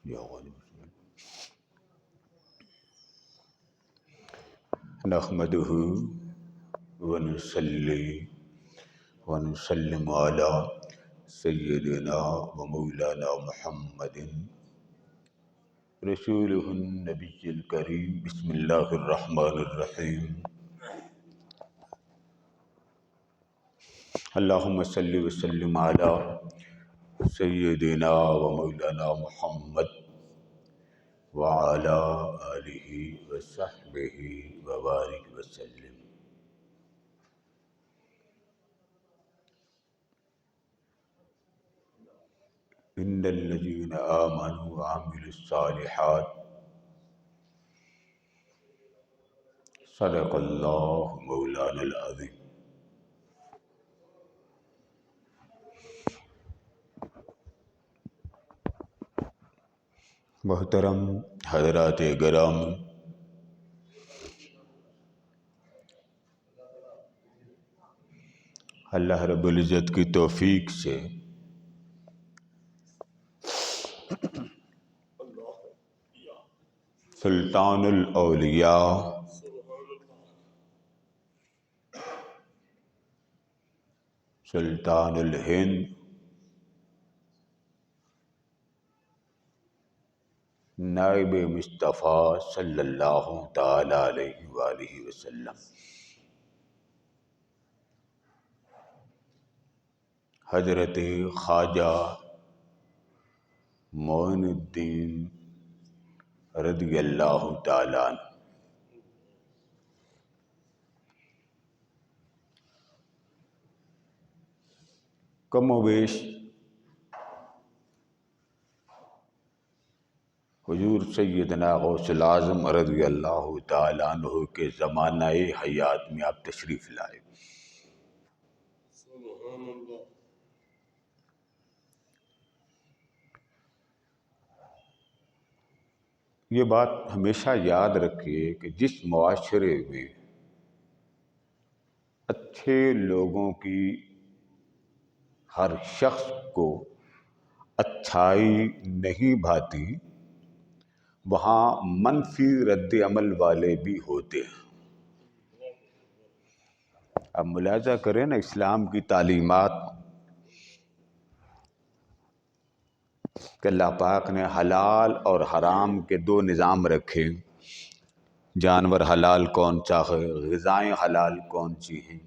یا غالب نحمدہ ونصلی ونسلم علی سیدنا و مولانا محمد رسولہ النبی الکریم. بسم اللہ الرحمن الرحیم. اللہم صلی وسلم علی سیدنا و مولانا محمد وعلی آلہ وصحبہ وبارک وسلم. ان الذین آمنوا وعملوا الصالحات صدق اللہ مولانا العظیم. محترم حضرات گرام، اللہ رب العزت کی توفیق سے سلطان الاولیاء سلطان الہند نائب مصطفیٰ صلی اللہ تعالی علیہ وآلہ وسلم حضرت خواجہ معین الدین رضی اللہ تعالی عنہ کم و بیش حضور سیدنا غوث العظم رضی اللہ تعالی عنہ کے زمانہ حیات میں آپ تشریف لائے. یہ بات ہمیشہ یاد رکھیے کہ جس معاشرے میں اچھے لوگوں کی ہر شخص کو اچھائی نہیں بھاتی، وہاں منفی رد عمل والے بھی ہوتے ہیں. اب ملاحظہ کریں نا، اسلام کی تعلیمات کہ اللہ پاک نے حلال اور حرام کے دو نظام رکھے. جانور حلال کون سا ہے، غذائیں حلال کون سی ہیں،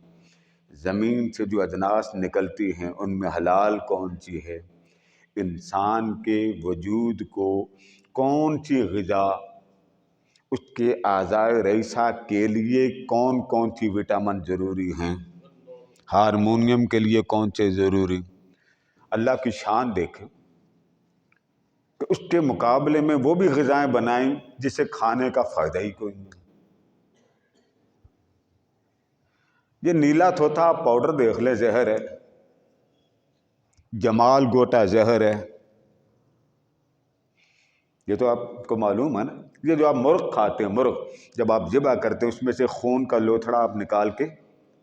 زمین سے جو اجناس نکلتی ہیں ان میں حلال کون سی ہے، انسان کے وجود کو کون سی غذا، اس کے اعضاء رئیسہ کے لیے کون کون سی وٹامن ضروری ہیں، ہارمونیم کے لیے کون سے ضروری. اللہ کی شان دیکھیں کہ اس کے مقابلے میں وہ بھی غذائیں بنائیں جسے کھانے کا فائدہ ہی کوئی نہیں. یہ نیلا تھوتھا پاؤڈر دیکھ لے، زہر ہے. جمال گوٹا زہر ہے. یہ تو آپ کو معلوم ہے نا. یہ جو آپ مرغ کھاتے ہیں، مرغ جب آپ ذبح کرتے ہیں اس میں سے خون کا لوتھڑا آپ نکال کے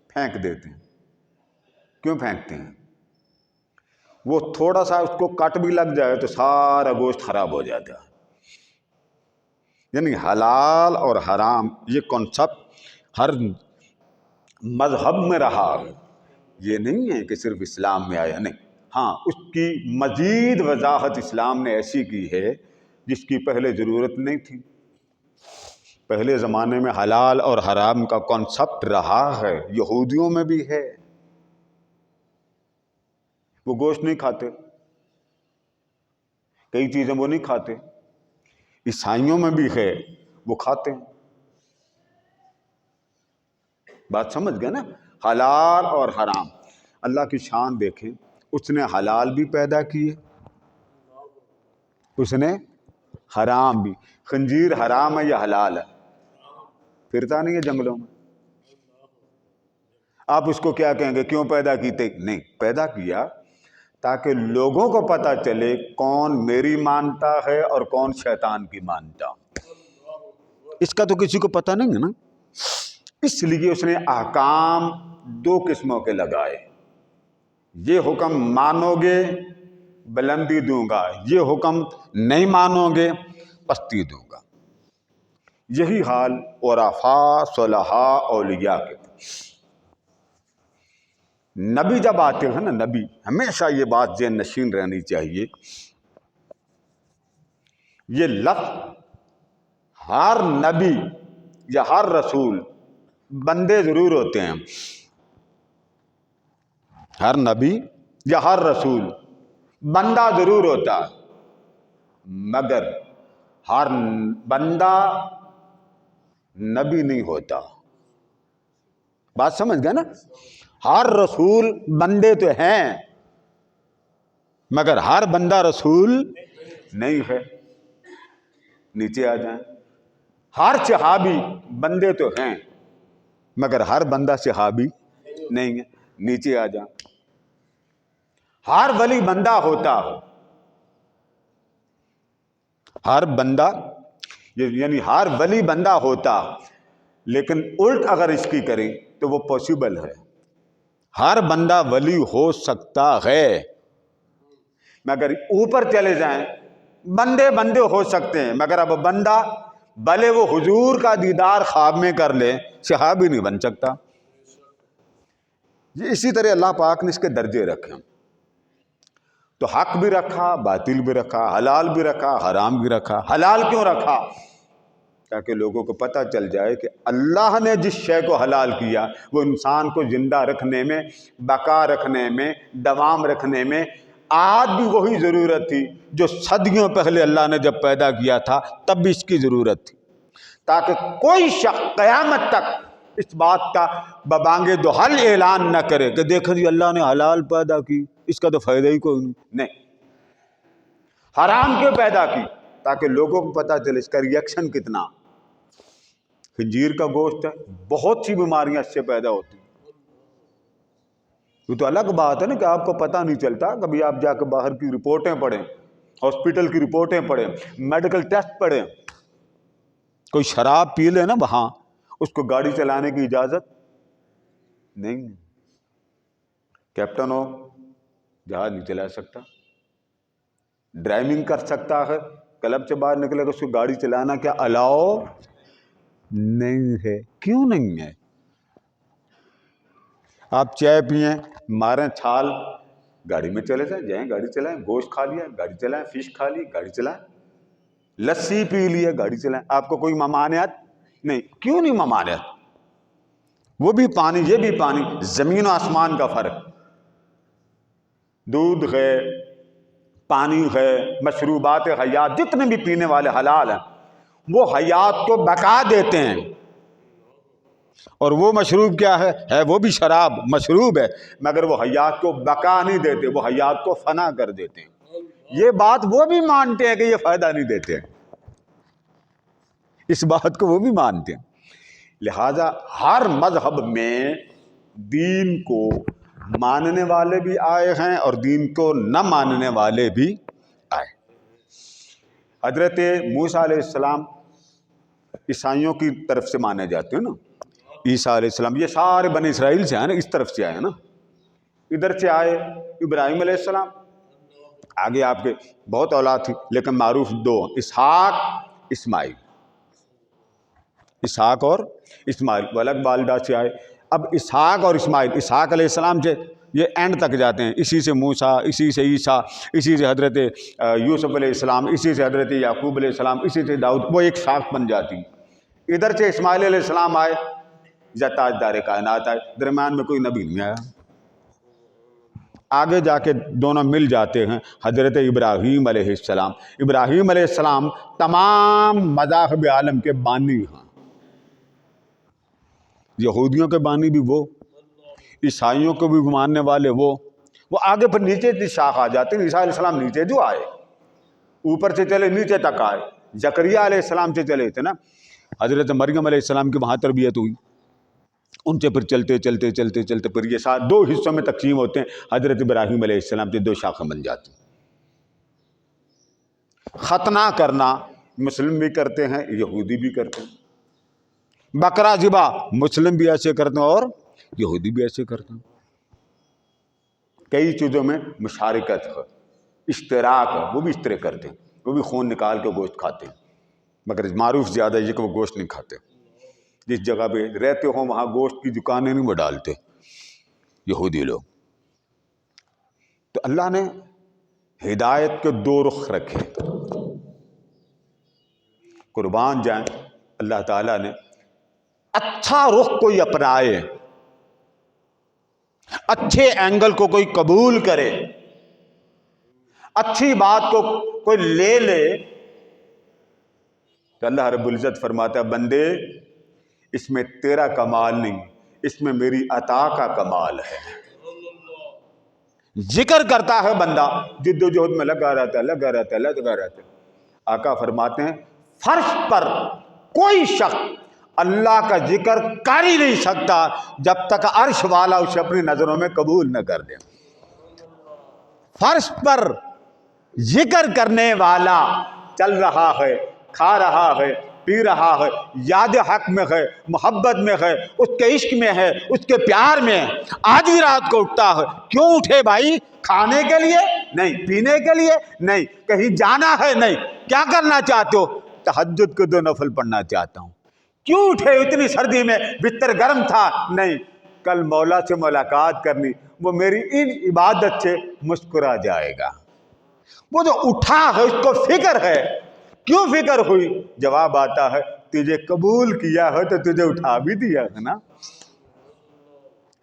پھینک دیتے ہیں. کیوں پھینکتے ہیں؟ وہ تھوڑا سا اس کو کٹ بھی لگ جائے تو سارا گوشت خراب ہو جاتا ہے. یعنی حلال اور حرام یہ کنسپٹ ہر مذہب میں رہا ہے. یہ نہیں ہے کہ صرف اسلام میں آیا، نہیں. ہاں، اس کی مزید وضاحت اسلام نے ایسی کی ہے جس کی پہلے ضرورت نہیں تھی. پہلے زمانے میں حلال اور حرام کا کنسپٹ رہا ہے، یہودیوں میں بھی ہے. وہ گوشت نہیں کھاتے، کئی چیزیں وہ نہیں کھاتے. عیسائیوں میں بھی ہے، وہ کھاتے ہیں. بات سمجھ گئے نا؟ حلال اور حرام. اللہ کی شان دیکھیں، اس نے حلال بھی پیدا کیے، اس نے حرام بھی. خنزیر حرام ہے یا حلال ہے؟ پھرتا نہیں ہے جنگلوں میں. آپ اس کو کیا کہیں گے، کیوں پیدا کیتے؟ نہیں، پیدا کیا تاکہ لوگوں کو پتہ چلے کون میری مانتا ہے اور کون شیطان کی مانتا. اس کا تو کسی کو پتہ نہیں ہے نا. اس لیے اس نے احکام دو قسموں کے لگائے. یہ حکم مانو گے بلندی دوں گا، یہ حکم نہیں مانو گے پستی دوں گا۔ یہی حال عرفاء، صلحاء، اولیاء کے۔ نبی جب آتے ہیں نا، نبی ہمیشہ یہ بات ذہن نشین رہنی چاہیے، یہ لفظ ہر نبی یا ہر رسول بندے ضرور ہوتے ہیں، ہر نبی یا ہر رسول بندہ ضرور ہوتا ہے، مگر ہر بندہ نبی نہیں ہوتا۔ بات سمجھ گئے نا؟ ہر رسول بندے تو ہیں مگر ہر بندہ رسول نہیں ہے۔ نیچے آ جائیں۔ ہر صحابی بندے تو ہیں مگر ہر بندہ صحابی نہیں ہے۔ نیچے آ جائیں۔ ہر ولی بندہ ہوتا، ہر بندہ یعنی ہر ولی بندہ ہوتا، لیکن الٹ اگر اس کی کریں تو وہ پاسبل ہے۔ ہر بندہ ولی ہو سکتا ہے مگر اوپر چلے جائیں بندے بندے ہو سکتے ہیں، مگر اب بندہ بھلے وہ حضور کا دیدار خواب میں کر لے صحابی نہیں بن سکتا۔ یہ اسی طرح اللہ پاک نے اس کے درجے رکھے، تو حق بھی رکھا، باطل بھی رکھا، حلال بھی رکھا، حرام بھی رکھا۔ حلال کیوں رکھا؟ تاکہ لوگوں کو پتہ چل جائے کہ اللہ نے جس شے کو حلال کیا وہ انسان کو زندہ رکھنے میں، بقا رکھنے میں، دوام رکھنے میں آج بھی وہی ضرورت تھی جو صدیوں پہلے اللہ نے جب پیدا کیا تھا تب بھی اس کی ضرورت تھی، تاکہ کوئی شخص قیامت تک اس بات کا ببانگ دہل اعلان نہ کرے کہ دیکھیں جی اللہ نے حلال پیدا کی، اس کا تو فائدہ ہی کوئی نہیں۔ حرام کیوں پیدا کی؟ تاکہ لوگوں کو پتہ چلے اس کا ریئیکشن کتنا۔ خنزیر کا گوشت ہے، بہت سی بیماریاں اس سے پیدا ہوتی ہیں۔ یہ تو الگ بات ہے نا کہ آپ کو پتہ نہیں چلتا، کبھی آپ جا کے باہر کی رپورٹیں پڑھیں، ہاسپٹل کی رپورٹیں پڑھیں، میڈیکل ٹیسٹ پڑھیں، کوئی شراب پی لے نا وہاں، اس کو گاڑی چلانے کی اجازت نہیں، کیپٹن ہو جہاز نہیں چلا سکتا، ڈرائیونگ کر سکتا ہے، کلب سے باہر نکلے گا اس کو گاڑی چلانا کیا الاؤ نہیں ہے؟ کیوں نہیں ہے؟ آپ چائے پئیں، ماریں چھال، گاڑی میں چلے جائیں گاڑی چلائیں، گوشت کھا لیا گاڑی چلائیں، فش کھا لی گاڑی چلائیں، لسی پی لی گاڑی چلائیں، آپ کو کوئی ممانعت نہیں۔ کیوں نہیں ممانعت؟ وہ بھی پانی، یہ بھی پانی، زمین و آسمان کا فرق۔ دودھ ہے، پانی ہے، مشروبات حیات جتنے بھی پینے والے حلال ہیں وہ حیات کو بقا دیتے ہیں، اور وہ مشروب کیا ہے وہ بھی شراب مشروب ہے مگر وہ حیات کو بقا نہیں دیتے، وہ حیات کو فنا کر دیتے ہیں۔ یہ بات وہ بھی مانتے ہیں کہ یہ فائدہ نہیں دیتے ہیں، اس بات کو وہ بھی مانتے ہیں۔ لہذا ہر مذہب میں دین کو ماننے والے بھی آئے ہیں اور دین کو نہ ماننے والے بھی آئے۔ حضرت موسیٰ علیہ السلام عیسائیوں کی طرف سے مانے جاتے ہیں نا، عیسیٰ علیہ السلام یہ سارے بنی اسرائیل سے آئے نا، اس طرف سے آئے نا، ادھر سے آئے ابراہیم علیہ السلام، آگے آپ کے بہت اولاد تھی لیکن معروف دو، اسحاق اسماعیل، اسحاق اور اسماعیل، وہ الگ والدہ سے آئے۔ اب اسحاق اور اسماعیل، اسحاق علیہ السلام سے یہ اینڈ تک جاتے ہیں، اسی سے موسیٰ، اسی سے عیسیٰ، اسی سے حضرت یوسف علیہ السلام، اسی سے حضرت یعقوب علیہ السلام، اسی سے داؤد، وہ ایک شاخ بن جاتی۔ ادھر سے اسماعیل علیہ السلام آئے یا تاجدار کائنات آئے، درمیان میں کوئی نبی نہیں آیا۔ آگے جا کے دونوں مل جاتے ہیں حضرت ابراہیم علیہ السلام۔ ابراہیم علیہ السلام تمام مذاہب عالم کے بانی ہیں، یہودیوں کے بانی بھی وہ، عیسائیوں کو بھی ماننے والے وہ آگے پھر نیچے کی شاخ آ جاتے ہیں۔ عیسیٰ علیہ السلام نیچے جو آئے، اوپر سے چلے نیچے تک آئے، زکریا علیہ السلام سے چلے تھے نا، حضرت مریم علیہ السلام کی وہاں تربیت ہوئی، ان سے پھر چلتے چلتے چلتے چلتے پھر یہ ساتھ دو حصوں میں تقسیم ہوتے ہیں، حضرت ابراہیم علیہ السلام سے دو شاخیں بن جاتی ہیں۔ ختنہ کرنا مسلم بھی کرتے ہیں، یہودی بھی کرتے ہیں، بکرا ذبح مسلم بھی ایسے کرتے ہیں اور یہودی بھی ایسے کرتے ہیں، کئی چیزوں میں مشارکت ہے۔ اشتراک ہے، وہ بھی اس طرح کرتے ہیں، وہ بھی خون نکال کے گوشت کھاتے ہیں، مگر معروف زیادہ یہ کہ وہ گوشت نہیں کھاتے. جس جگہ پہ رہتے ہوں وہاں گوشت کی دکانیں نہیں وہ ڈالتے یہودی لوگ. تو اللہ نے ہدایت کے دو رخ رکھے. قربان جائیں اللہ تعالیٰ نے اچھا رخ کوئی اپنائے، اچھے اینگل کو کوئی قبول کرے، اچھی بات کو کوئی لے لے، تو اللہ رب العزت فرماتا ہے بندے اس میں تیرا کمال نہیں، اس میں میری عطا کا کمال ہے. ذکر کرتا ہے بندہ، جد و جہد میں لگا رہتا ہے. آقا فرماتے ہیں فرش پر کوئی شخص اللہ کا ذکر کر ہی نہیں سکتا جب تک عرش والا اسے اپنی نظروں میں قبول نہ کر دے. فرش پر ذکر کرنے والا چل رہا ہے، کھا رہا ہے، پی رہا ہے، یاد حق میں ہے، محبت میں ہے، اس کے عشق میں ہے، اس کے پیار میں ہے، آج بھی رات کو اٹھتا ہے. کیوں اٹھے بھائی؟ کھانے کے لیے نہیں، پینے کے لیے نہیں، کہیں جانا ہے نہیں. کیا کرنا چاہتے ہو؟ تہجد کے 2 نفل پڑھنا چاہتا ہوں. کیوں اٹھے اتنی سردی میں؟ بستر گرم تھا. نہیں، کل مولا سے ملاقات کرنی، وہ میری ان عبادت سے مسکرا جائے گا. وہ جو اٹھا ہے اس کو فکر ہے. کیوں فکر ہوئی؟ جواب آتا ہے تجھے قبول کیا ہے تو تجھے اٹھا بھی دیا ہے نا.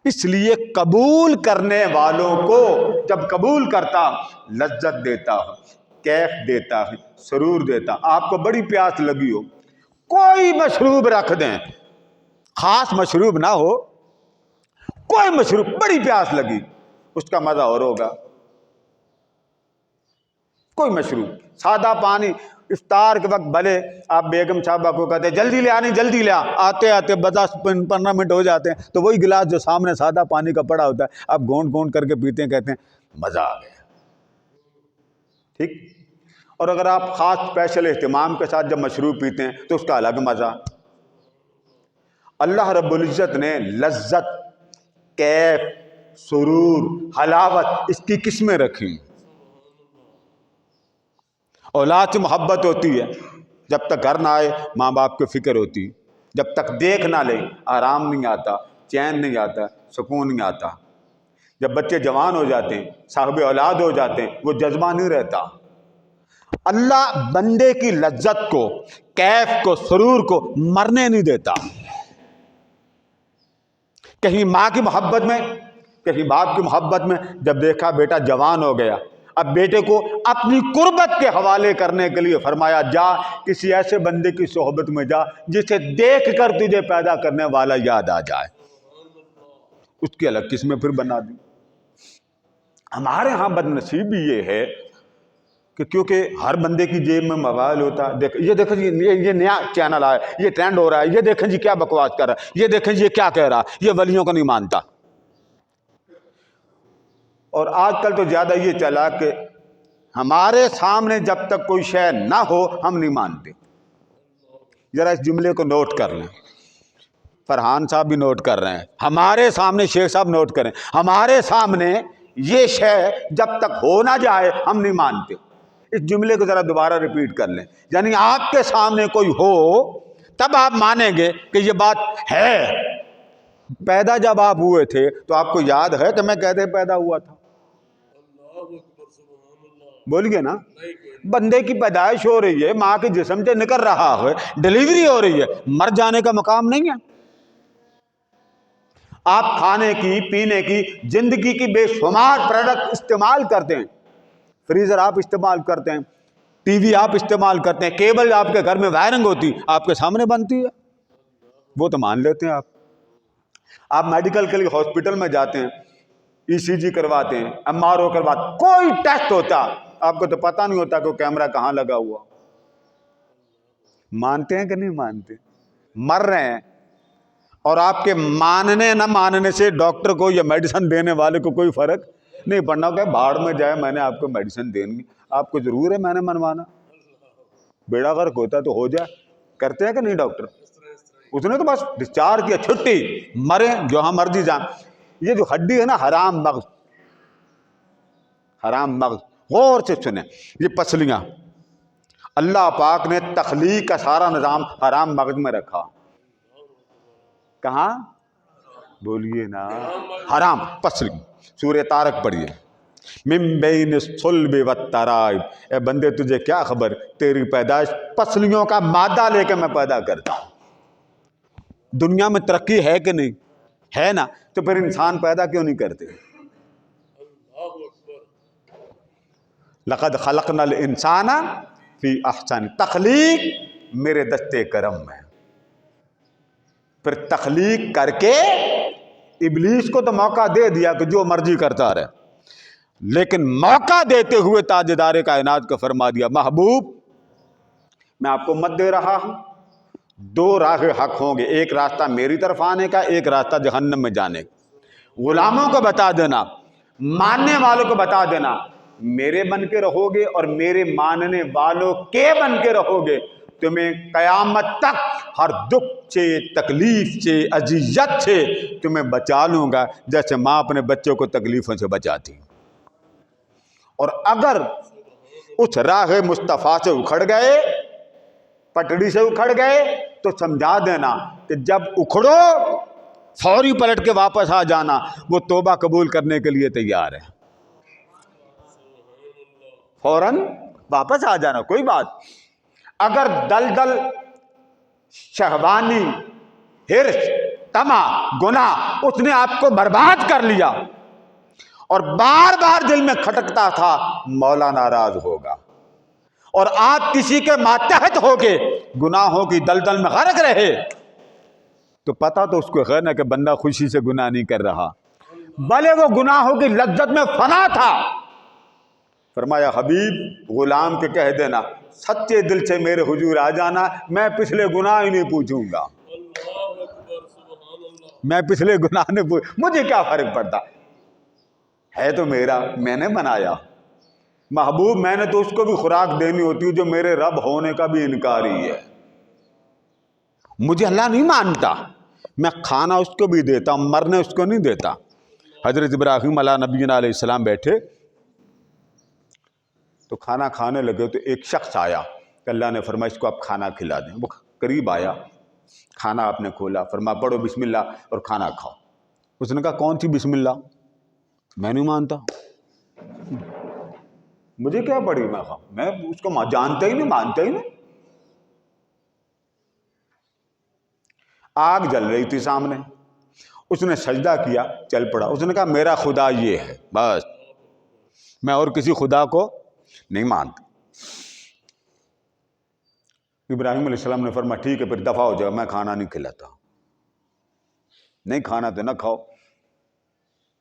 اس لیے قبول کرنے والوں کو جب قبول کرتا لذت دیتا ہے، کیف دیتا ہے، سرور دیتا. آپ کو بڑی پیاس لگی ہو، کوئی مشروب رکھ دیں، خاص مشروب نہ ہو، کوئی مشروب، بڑی پیاس لگی، اس کا مزہ اور ہوگا. کوئی مشروب، سادہ پانی. افطار کے وقت بھلے آپ بیگم صاحبہ کو کہتے ہیں جلدی لے آنی، جلدی لے آتے آتے 10-15 منٹ ہو جاتے ہیں، تو وہی گلاس جو سامنے سادہ پانی کا پڑا ہوتا ہے آپ گونڈ گونڈ کر کے پیتے ہیں، کہتے ہیں مزہ آ گیا. ٹھیک. اور اگر آپ خاص اسپیشل اہتمام کے ساتھ جب مشروب پیتے ہیں تو اس کا الگ مزہ. اللہ رب العزت نے لذت، کیف، سرور، حلاوت اس کی قسمیں رکھی. اولاد سے محبت ہوتی ہے، جب تک گھر نہ آئے ماں باپ کی فکر ہوتی، جب تک دیکھ نہ لے آرام نہیں آتا، چین نہیں آتا، سکون نہیں آتا. جب بچے جوان ہو جاتے ہیں، صاحب اولاد ہو جاتے ہیں، وہ جذبہ نہیں رہتا. اللہ بندے کی لذت کو، کیف کو، سرور کو مرنے نہیں دیتا. کہیں ماں کی محبت میں، کہیں باپ کی محبت میں جب دیکھا بیٹا جوان ہو گیا، اب بیٹے کو اپنی قربت کے حوالے کرنے کے لیے فرمایا جا کسی ایسے بندے کی صحبت میں جا جسے دیکھ کر تجھے پیدا کرنے والا یاد آ جائے. اس کی الگ قسمیں پھر بنا دی. ہمارے ہاں بدنصیبی یہ ہے کہ کیونکہ ہر بندے کی جیب میں موبائل ہوتا ہے. یہ دیکھیں جی یہ نیا چینل آیا، یہ ٹرینڈ ہو رہا ہے، یہ دیکھیں جی کیا بکواس کر رہا ہے، یہ دیکھیں جی یہ کیا کہہ رہا ہے، یہ ولیوں کو نہیں مانتا. اور آج کل تو زیادہ یہ چلا کہ ہمارے سامنے جب تک کوئی شے نہ ہو ہم نہیں مانتے. ذرا اس جملے کو نوٹ کر لیں، فرحان صاحب بھی نوٹ کر رہے ہیں، ہمارے سامنے شیخ صاحب نوٹ کریں، ہمارے سامنے یہ شے جب تک ہو نہ جائے ہم نہیں مانتے. اس جملے کو ذرا دوبارہ ریپیٹ کر لیں، یعنی آپ کے سامنے کوئی ہو تب آپ مانیں گے کہ یہ بات ہے. پیدا جب آپ ہوئے تھے تو آپ کو یاد ہے کہ میں کہتے پیدا ہوا تھا؟ بولیے نا. بندے کی پیدائش ہو رہی ہے، ماں کے جسم سے نکل رہا ہے، ڈیلیوری ہو رہی ہے، مر جانے کا مقام نہیں ہے. آپ کھانے کی، پینے کی، زندگی کی بے شمار پروڈکٹ استعمال کرتے ہیں. فریزر آپ استعمال کرتے ہیں، ٹی وی آپ استعمال کرتے ہیں، کیبل آپ کے گھر میں وائرنگ ہوتی آپ کے سامنے بنتی ہے، وہ تو مان لیتے ہیں آپ. آپ میڈیکل کے لیے ہاسپٹل میں جاتے ہیں، ای سی جی کرواتے ہیں، ایم آر او کرواتے ہیں، کوئی ٹیسٹ ہوتا آپ کو تو پتہ نہیں ہوتا کہ کیمرہ کہاں لگا ہوا. مانتے ہیں کہ نہیں مانتے؟ مر رہے ہیں. اور آپ کے ماننے نہ ماننے سے ڈاکٹر کو یا میڈیسن دینے والے کو کوئی فرق نہیں پڑنا. کہ بھاڑ میں جائے، میں نے آپ کو میڈیسن دینی، آپ کو ضرور ہے میں نے منوانا. بیڑا غرق ہوتا تو ہو جائے. کرتے ہیں کہ نہیں ڈاکٹر؟ اس نے تو بس ڈسچارج کیا، چھٹی، مرے جہاں مرضی جان. یہ جو ہڈی ہے نا، حرام مغز، حرام مغز غور سے سنیں، یہ پسلیاں اللہ پاک نے تخلیق کا سارا نظام حرام مغز میں رکھا. کہاں؟ بولیے نا. حرام پسلی. سورہ طارق پڑھیے. من بین الصلب والترائب. اے بندے تجھے کیا خبر، تیری پیدائش پسلیوں کا مادہ لے کے میں پیدا کرتا ہوں. دنیا میں ترقی ہے کہ نہیں؟ ہے نا. تو پھر انسان پیدا کیوں نہیں کرتے؟ لقد خلقنا الانسان فی احسن. تخلیق میرے دستے کرم میں. پھر تخلیق کر کے ابلیس کو تو موقع دے دیا کہ جو مرضی کرتا رہے، لیکن موقع دیتے ہوئے تاجدار کائنات کو فرما دیا محبوب میں آپ کو مت دے رہا ہوں، دو راہ حق ہوں گے، ایک راستہ میری طرف آنے کا، ایک راستہ جہنم میں جانے کا. غلاموں کو بتا دینا، ماننے والوں کو بتا دینا، میرے بن کے رہو گے اور میرے ماننے والوں کے بن کے رہو گے، تمہیں قیامت تک ہر دکھ سے، تکلیف سے، اذیت سے تمہیں بچا لوں گا جیسے ماں اپنے بچوں کو تکلیفوں سے بچاتی. اور اگر اس راہ مصطفیٰ سے اکھڑ گئے، پٹڑی سے اکھڑ گئے، تو سمجھا دینا کہ جب اکھڑو فوری پلٹ کے واپس آ جانا، وہ توبہ قبول کرنے کے لیے تیار ہے. فوراً واپس آ جانا، کوئی بات. اگر دلدل شہوانی، ہرس، طمع، گناہ اس نے آپ کو برباد کر لیا اور بار بار دل میں کھٹکتا تھا، مولا ناراض ہوگا. اور آپ کسی کے ماتحت ہو کے گناہوں کی دلدل میں غرق رہے تو پتہ تو اس کو ہے نا کہ بندہ خوشی سے گناہ نہیں کر رہا، بھلے وہ گناہوں کی لذت میں فنا تھا. فرمایا حبیب غلام کے کہہ دینا سچے دل سے میرے حضور آ جانا، میں پچھلے گناہ ہی نہیں پوچھوں گا. میں پچھلے گناہ نہیں مجھے کیا فرق پڑتا ہے، تو میرا، میں نے بنایا. محبوب میں نے تو اس کو بھی خوراک دینی ہوتی ہے جو میرے رب ہونے کا بھی انکاری ہے. مجھے اللہ نہیں مانتا، میں کھانا اس کو بھی دیتا ہوں، مرنے اس کو نہیں دیتا. حضرت ابراہیم علیہ نبینا علیہ السلام بیٹھے تو کھانا کھانے لگے تو ایک شخص آیا کہ اللہ نے فرمایا اس کو آپ کھانا کھلا دیں. وہ قریب آیا، کھانا آپ نے کھولا، فرمایا پڑھو بسم اللہ اور کھانا کھاؤ. اس نے کہا کون سی بسم اللہ؟ میں نہیں مانتا، مجھے کیا پڑی میں کھاؤں، میں اس کو جانتا ہی نہیں، مانتا ہی نہیں. آگ جل رہی تھی سامنے، اس نے سجدہ کیا، چل پڑا. اس نے کہا میرا خدا یہ ہے، بس میں اور کسی خدا کو نہیں مانتا. ابراہیم علیہ السلام نے فرمایا ٹھیک ہے پھر دفع ہو جائے، میں کھانا نہیں کھلاتا. نہیں کھانا تو نہ کھاؤ،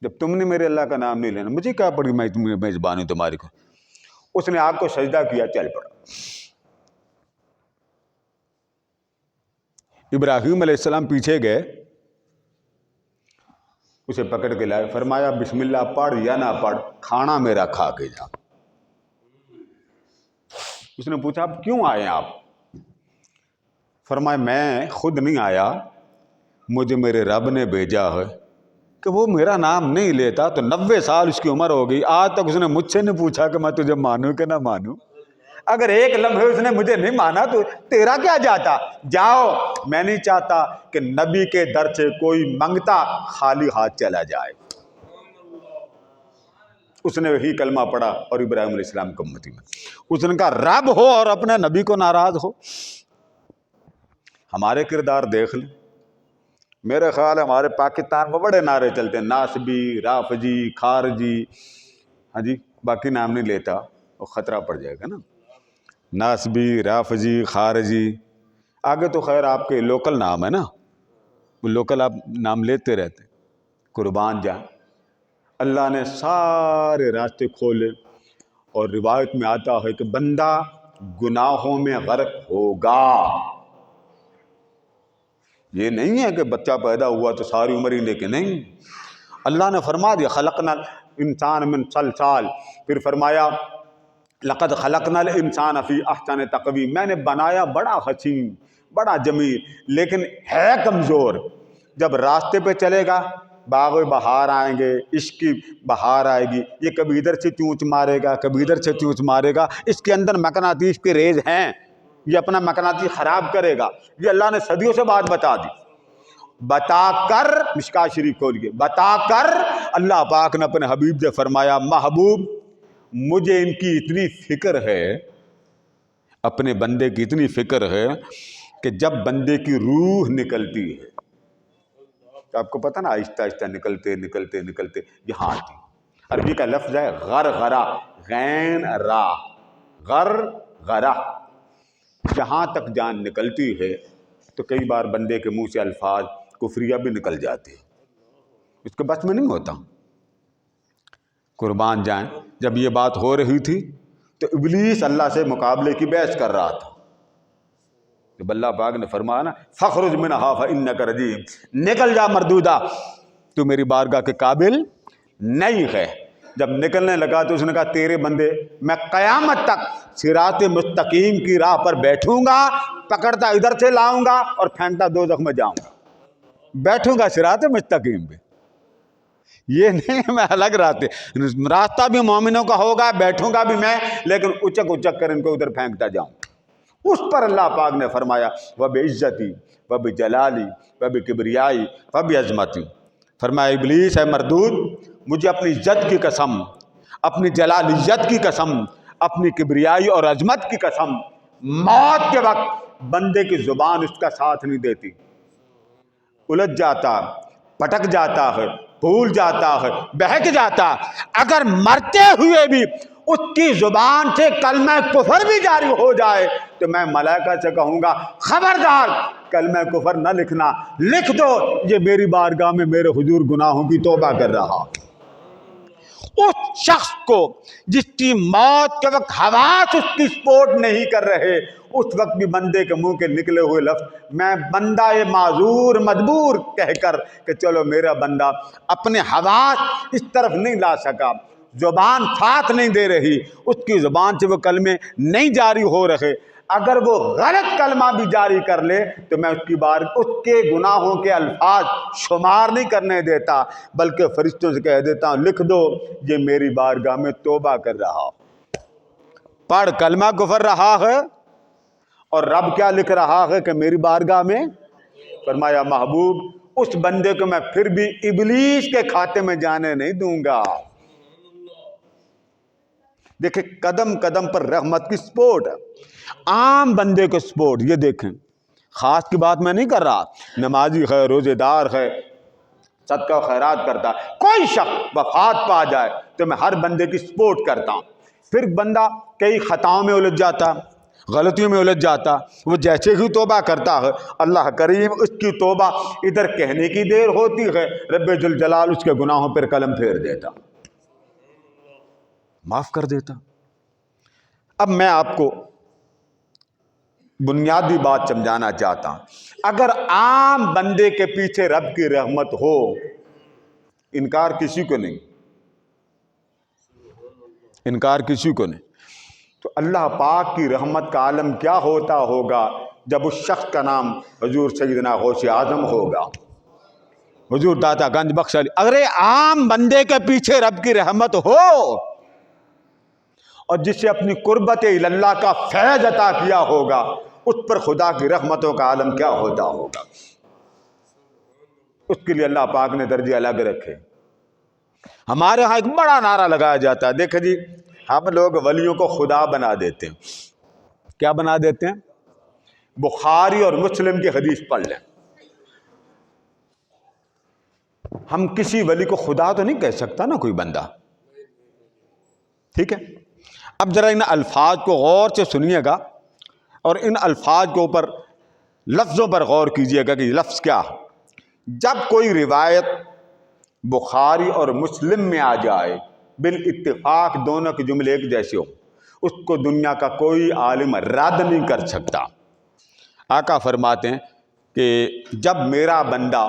جب تم نے میرے اللہ کا نام نہیں لینا مجھے کیا پڑی، میں تمہیں میزبانی تمہاری کو. اس نے آگ کو سجدہ کیا، چل پڑا. ابراہیم علیہ السلام پیچھے گئے، اسے پکڑ کے لائے، فرمایا بسم اللہ پڑھ یا نہ پڑھ، کھانا میرا کھا کے جا. اس نے پوچھا آپ کیوں آئے آپ؟ فرمایا میں خود نہیں آیا، مجھے میرے رب نے بھیجا ہے کہ وہ میرا نام نہیں لیتا تو 90 سال اس کی عمر ہو گئی، آج تک اس نے مجھ سے نہیں پوچھا کہ میں تجھے مانوں کہ نہ مانوں. اگر ایک لمحے اس نے مجھے نہیں مانا تو تیرا کیا جاتا. جاؤ، میں نہیں چاہتا کہ نبی کے در سے کوئی منگتا خالی ہاتھ چلا جائے. اس نے وہی کلمہ پڑھا اور ابراہیم علیہ السلام کو امتی میں. اس نے کہا رب ہو اور اپنے نبی کو ناراض ہو. ہمارے کردار دیکھ لیں، میرے خیال ہے ہمارے پاکستان میں بڑے نعرے چلتے ہیں، ناسبی، رافضی، خارجی، ہاں جی باقی نام نہیں لیتا وہ خطرہ پڑ جائے گا نا. ناسبی، رافضی، خارجی، آگے تو خیر آپ کے لوکل نام ہے نا، وہ لوکل آپ نام لیتے رہتے. قربان جائیں، اللہ نے سارے راستے کھولے اور روایت میں آتا ہے کہ بندہ گناہوں میں غرق ہوگا. یہ نہیں ہے کہ بچہ پیدا ہوا تو ساری عمر ہی لے کے، نہیں. اللہ نے فرما دیا خلقنا الانسان من صلصال، پھر فرمایا لقد خلقنا الانسان فی احسن تقویم، میں نے بنایا بڑا حسین، بڑا جمیل، لیکن ہے کمزور. جب راستے پہ چلے گا باغ بہار آئیں گے، عشق کی بہار آئے گی، یہ کبھی ادھر سے چونچ مارے گا، کبھی ادھر سے چونچ مارے گا، اس کے اندر مقناطیس کے ریز ہیں، یہ اپنا مقناطیس خراب کرے گا. یہ اللہ نے صدیوں سے بات بتا دی. بتا کر مشکات شریف کھولیے، بتا کر اللہ پاک نے اپنے حبیب سے فرمایا محبوب مجھے ان کی اتنی فکر ہے، اپنے بندے کی اتنی فکر ہے کہ جب بندے کی روح نکلتی ہے تو آپ کو پتہ نا آہستہ آہستہ نکلتے نکلتے نکلتے یہاں آتی. عربی کا لفظ ہے غرغرہ، غین را، غرغرہ. جہاں تک جان نکلتی ہے تو کئی بار بندے کے منہ سے الفاظ کفریہ بھی نکل جاتے ہیں، اس کے بس میں نہیں ہوتا. قربان جائیں، جب یہ بات ہو رہی تھی تو ابلیس اللہ سے مقابلے کی بحث کر رہا تھا. جب اللہ پاک نے فرمایا نا فخرج منہا فانک رجیم، نکل جا مردودہ، تو میری بارگاہ کے قابل نہیں ہے. جب نکلنے لگا تو اس نے کہا تیرے بندے میں قیامت تک صراط مستقیم کی راہ پر بیٹھوں گا، پکڑتا ادھر سے لاؤں گا اور پھینکتا دوزخ میں جاؤں گا. بیٹھوں گا صراط مستقیم پہ، یہ نہیں میں الگ راستہ بھی مومنوں کا ہوگا، بیٹھوں گا بھی میں، لیکن اچک اچک کر ان کو ادھر پھینکتا جاؤں. اس پر اللہ پاک نے فرمایا وَبِعِزَّتِي وَبِجَلَالِي وَبِكِبْرِيَائِي وَبِعَظْمَتِي، فرمایا ابلیس ہے مردود، مجھے اپنی عزت کی قسم، اپنی جلالیت کی قسم، اپنی کبریائی اور عظمت کی قسم، موت کے وقت بندے کی زبان اس کا ساتھ نہیں دیتی، الجھ جاتا، پٹک جاتا ہے، بھول جاتا ہے، بہک جاتا. اگر مرتے ہوئے بھی اس کی زبان سے کلمہ کفر بھی جاری ہو جائے تو میں ملائکہ سے کہوں گا خبردار کلمہ کفر نہ لکھنا، لکھ دو یہ میری بارگاہ میں میرے حضور گناہوں کی توبہ کر رہا. اس شخص کو جس کی موت کے وقت حواس اس کی سپورٹ نہیں کر رہے، اس وقت بھی بندے کے منہ کے نکلے ہوئے لفظ میں بندہ معذور مجبور کہہ کر کہ چلو میرا بندہ اپنے حواس اس طرف نہیں لا سکا، زبان ساتھ نہیں دے رہی، اس کی زبان سے وہ کلمے نہیں جاری ہو رہے، اگر وہ غلط کلمہ بھی جاری کر لے تو میں اس کے گناہوں کے الفاظ شمار نہیں کرنے دیتا، بلکہ فرشتوں سے کہہ دیتا ہوں لکھ دو یہ میری بارگاہ میں توبہ کر رہا، پڑھ کلمہ کفر رہا ہے، اور رب کیا لکھ رہا ہے کہ میری بارگاہ میں. فرمایا محبوب اس بندے کو میں پھر بھی ابلیس کے کھاتے میں جانے نہیں دوں گا. دیکھیں قدم قدم پر رحمت کی سپورٹ، عام بندے کو سپورٹ. یہ دیکھیں خاص کی بات میں نہیں کر رہا، نمازی ہے، روزے دار ہے، صدقہ خیرات کرتا، کوئی شخص وفات پا جائے تو میں ہر بندے کی سپورٹ کرتا ہوں. پھر بندہ کئی خطاؤں میں الجھ جاتا، غلطیوں میں الجھ جاتا، وہ جیسے ہی توبہ کرتا ہے اللہ کریم اس کی توبہ ادھر کہنے کی دیر ہوتی ہے، رب ذوالجلال اس کے گناہوں پر قلم پھیر دیتا، معاف کر دیتا. اب میں آپ کو بنیادی بات سمجھانا چاہتا ہوں، اگر عام بندے کے پیچھے رب کی رحمت ہو، انکار کسی کو نہیں، انکار کسی کو نہیں، تو اللہ پاک کی رحمت کا عالم کیا ہوتا ہوگا جب اس شخص کا نام حضور سیدنا غوث اعظم ہوگا، حضور داتا گنج بخش علی. اگر عام بندے کے پیچھے رب کی رحمت ہو اور جسے اپنی قربت اللہ کا فیض عطا کیا ہوگا، اس پر خدا کی رحمتوں کا عالم کیا ہوتا ہوگا. اس کے لیے اللہ پاک نے درجے الگ رکھے. ہمارے ہاں ایک بڑا نعرہ لگایا جاتا ہے، دیکھیں جی ہم لوگ ولیوں کو خدا بنا دیتے ہیں. کیا بنا دیتے ہیں؟ بخاری اور مسلم کی حدیث پڑھ لیں. ہم کسی ولی کو خدا تو نہیں کہہ سکتا نا کوئی بندہ، ٹھیک ہے. اب ذرا ان الفاظ کو غور سے سنیے گا اور ان الفاظ کے اوپر لفظوں پر غور کیجیے گا کہ یہ لفظ کیا ہے. جب کوئی روایت بخاری اور مسلم میں آ جائے بالاتفاق دونوں کے جملے ایک جیسے ہو، اس کو دنیا کا کوئی عالم رد نہیں کر سکتا. آقا فرماتے ہیں کہ جب میرا بندہ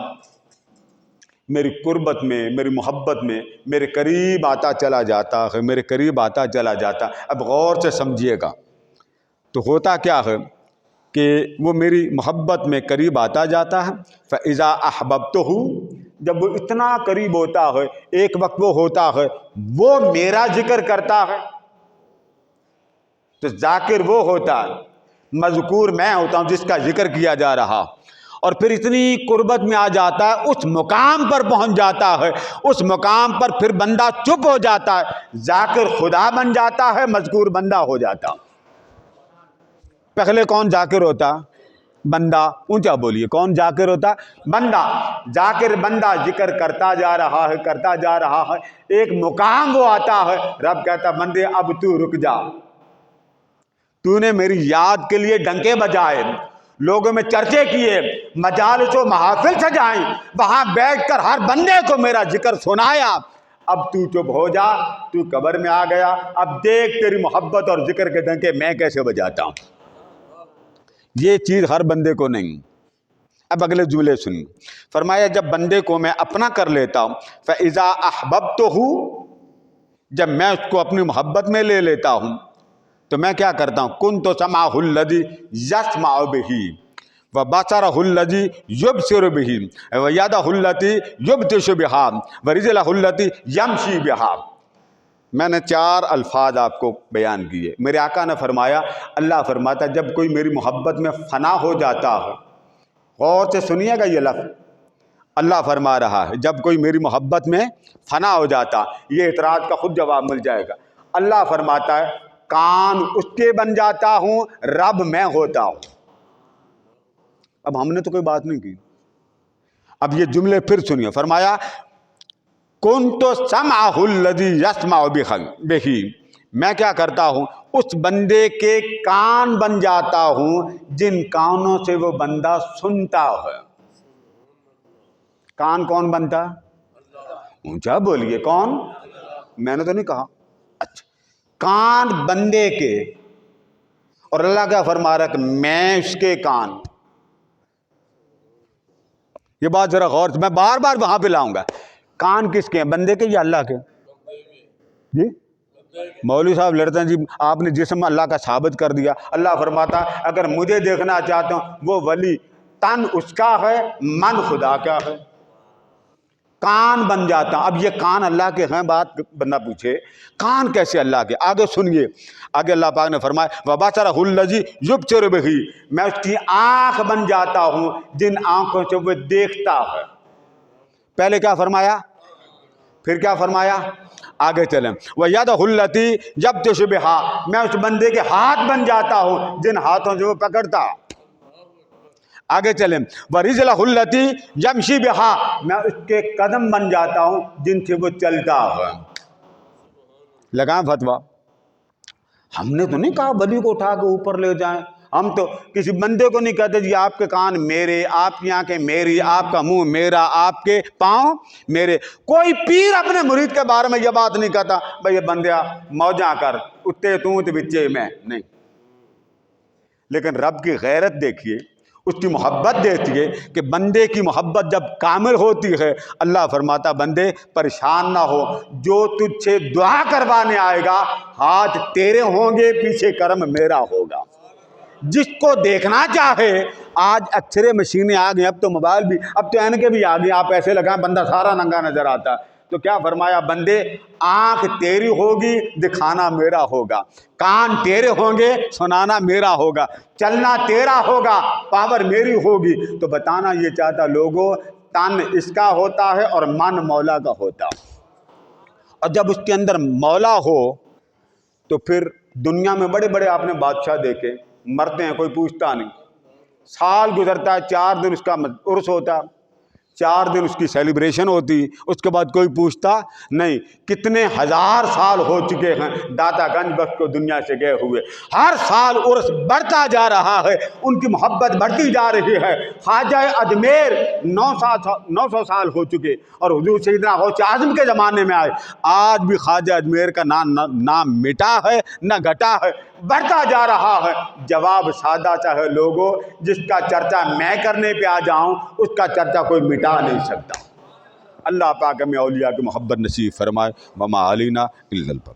میری قربت میں، میری محبت میں میرے قریب آتا چلا جاتا ہے، میرے قریب آتا چلا جاتا، اب غور سے سمجھیے گا تو ہوتا کیا ہے کہ وہ میری محبت میں قریب آتا جاتا ہے. فَإِذَا أَحْبَبْتُهُ، جب وہ اتنا قریب ہوتا ہے، ایک وقت وہ ہوتا ہے وہ میرا ذکر کرتا ہے، تو ذاکر وہ ہوتا ہے، مذکور میں ہوتا ہوں جس کا ذکر کیا جا رہا، اور پھر اتنی قربت میں آ جاتا ہے، اس مقام پر پہنچ جاتا ہے، اس مقام پر پھر بندہ چپ ہو جاتا ہے، ذاکر خدا بن جاتا ہے، مذکور بندہ ہو جاتا۔ پہلے کون ذاکر ہوتا؟ بندہ۔ اونچا بولیے، کون ذاکر ہوتا؟ بندہ۔ ذاکر بندہ ذکر کرتا جا رہا ہے، کرتا جا رہا ہے، ایک مقام وہ آتا ہے، رب کہتا بندے اب تو رک جا، تو نے میری یاد کے لیے ڈنکے بجائے، لوگوں میں چرچے کیے، مجالس و محافل سجائیں، وہاں بیٹھ کر ہر بندے کو میرا ذکر سنایا، اب تو چپ ہو جا، تو قبر میں آ گیا، اب دیکھ تیری محبت اور ذکر کے ڈنکے میں کیسے بجاتا ہوں۔ یہ چیز ہر بندے کو نہیں۔ اب اگلے جملے سنیے، فرمایا جب بندے کو میں اپنا کر لیتا ہوں، فَإِذَا أَحْبَبْتُهُ، جب میں اس کو اپنی محبت میں لے لیتا ہوں تو میں کیا کرتا ہوں، كُنْتُ سَمْعَهُ الَّذِي يَسْمَعُ بِهِ وَبَصَرَهُ الَّذِي يُبْصِرُ بِهِ وَيَدَهُ الَّتِي يُبْطِشُ بِهَا وَرِجْلَهُ الَّتِي يَمْشِي بِهَا۔ میں نے 4 الفاظ آپ کو بیان کیے۔ میرے آقا نے فرمایا، اللہ فرماتا جب کوئی میری محبت میں فنا ہو جاتا ہے، غور سے سنیے گا یہ لفظ، اللہ فرما رہا ہے جب کوئی میری محبت میں فنا ہو جاتا، یہ اعتراض کا خود جواب مل جائے گا۔ اللہ فرماتا ہے کان اس کے بن جاتا ہوں، رب میں ہوتا ہوں۔ اب ہم نے تو کوئی بات نہیں کی، اب یہ جملے پھر سنیے، فرمایا كُنْتُ سَمْعَهُ الَّذِي يَسْمَعُ بِهِ، میں کیا کرتا ہوں، اس بندے کے کان بن جاتا ہوں جن کانوں سے وہ بندہ سنتا ہے۔ کان کون بنتا؟ اونچا بولیے، کون؟ میں نے تو نہیں کہا۔ اچھا، کان بندے کے، اور اللہ کیا فرما رہا ہے کہ میں اس کے کان۔ یہ بات ذرا غور سے، میں بار بار وہاں پہ لاؤں گا، کان کس کے ہیں، بندے کے یا اللہ کے؟ جی مولوی صاحب لڑتے ہیں جی آپ نے جسم اللہ کا ثابت کر دیا۔ اللہ فرماتا اگر مجھے دیکھنا چاہتے ہوں وہ ولی تن اس کا ہے، من خدا کا ہے، کان بن جاتا۔ اب یہ کان اللہ کے ہیں، بات بندہ پوچھے کان کیسے اللہ کے؟ آگے سنیے، آگے اللہ پاک نے فرمایا وَبَصَرَهُ الَّذِي يُبْصِرُ بِهِ، میں اس کی آنکھ بن جاتا ہوں جن آنکھوں سے وہ دیکھتا ہے۔ پہلے کیا فرمایا، پھر کیا فرمایا، آگے چلیں، وَيَدَهُ الَّتِي يَبْطِشُ بِهَا، میں اس بندے کے ہاتھ بن جاتا ہوں جن ہاتھوں سے وہ پکڑتا۔ آگے چلیں، وَرِجْلَهُ الَّتِي يَمْشِي بِهَا، میں اس کے قدم بن جاتا ہوں جن سے وہ چلتا ہے۔ لگائیں فتویٰ، ہم نے تو نہیں کہا ولی کو اٹھا کے اوپر لے جائیں، ہم تو کسی بندے کو نہیں کہتے جی آپ کے کان میرے، آپ کی آنکھیں میری، آپ کا منہ میرا، آپ کے پاؤں میرے۔ کوئی پیر اپنے مرید کے بارے میں یہ بات نہیں کہتا بھئی یہ بندیا موجاں کر اتے تو بچے میں نہیں۔ لیکن رب کی غیرت دیکھیے، اس کی محبت دیکھیے کہ بندے کی محبت جب کامل ہوتی ہے، اللہ فرماتا بندے پریشان نہ ہو، جو تجھ سے دعا کروانے آئے گا ہاتھ تیرے ہوں گے، پیچھے کرم میرا ہوگا۔ جس کو دیکھنا چاہے، آج اکثر مشینیں آ گئی، اب تو موبائل بھی، اب تو اینکیں بھی آ گئی، آپ ایسے لگائیں بندہ سارا ننگا نظر آتا ہے۔ تو کیا فرمایا بندے آنکھ تیری ہوگی، دکھانا میرا ہوگا، کان تیرے ہوں گے، سنانا میرا ہوگا، چلنا تیرا ہوگا، پاور میری ہوگی۔ تو بتانا یہ چاہتا لوگوں تن اس کا ہوتا ہے اور من مولا کا ہوتا، اور جب اس کے اندر مولا ہو تو پھر دنیا میں بڑے بڑے آپ نے بادشاہ دیکھے، مرتے ہیں کوئی پوچھتا نہیں، سال گزرتا ہے 4 دن اس کا عرس ہوتا، 4 دن اس کی سیلیبریشن ہوتی، اس کے بعد کوئی پوچھتا نہیں۔ کتنے ہزار سال ہو چکے ہیں داتا گنج بخش کو دنیا سے گئے ہوئے، ہر سال عرس بڑھتا جا رہا ہے، ان کی محبت بڑھتی جا رہی ہے۔ خواجہ اجمیر 900 سال ہو چکے اور حضور سیدنا غوث اعظم کے زمانے میں آئے، آج بھی خواجہ اجمیر کا نام مٹا ہے نہ گھٹا ہے، بڑھتا جا رہا ہے۔ جواب سادہ سا ہے لوگوں، جس کا چرچا میں کرنے پہ آ جاؤں اس کا چرچا کوئی مٹا نہیں سکتا۔ اللہ پاک ہمیں اولیاء کی محبت نصیب فرمائے۔ وما علینا الا البلاغ۔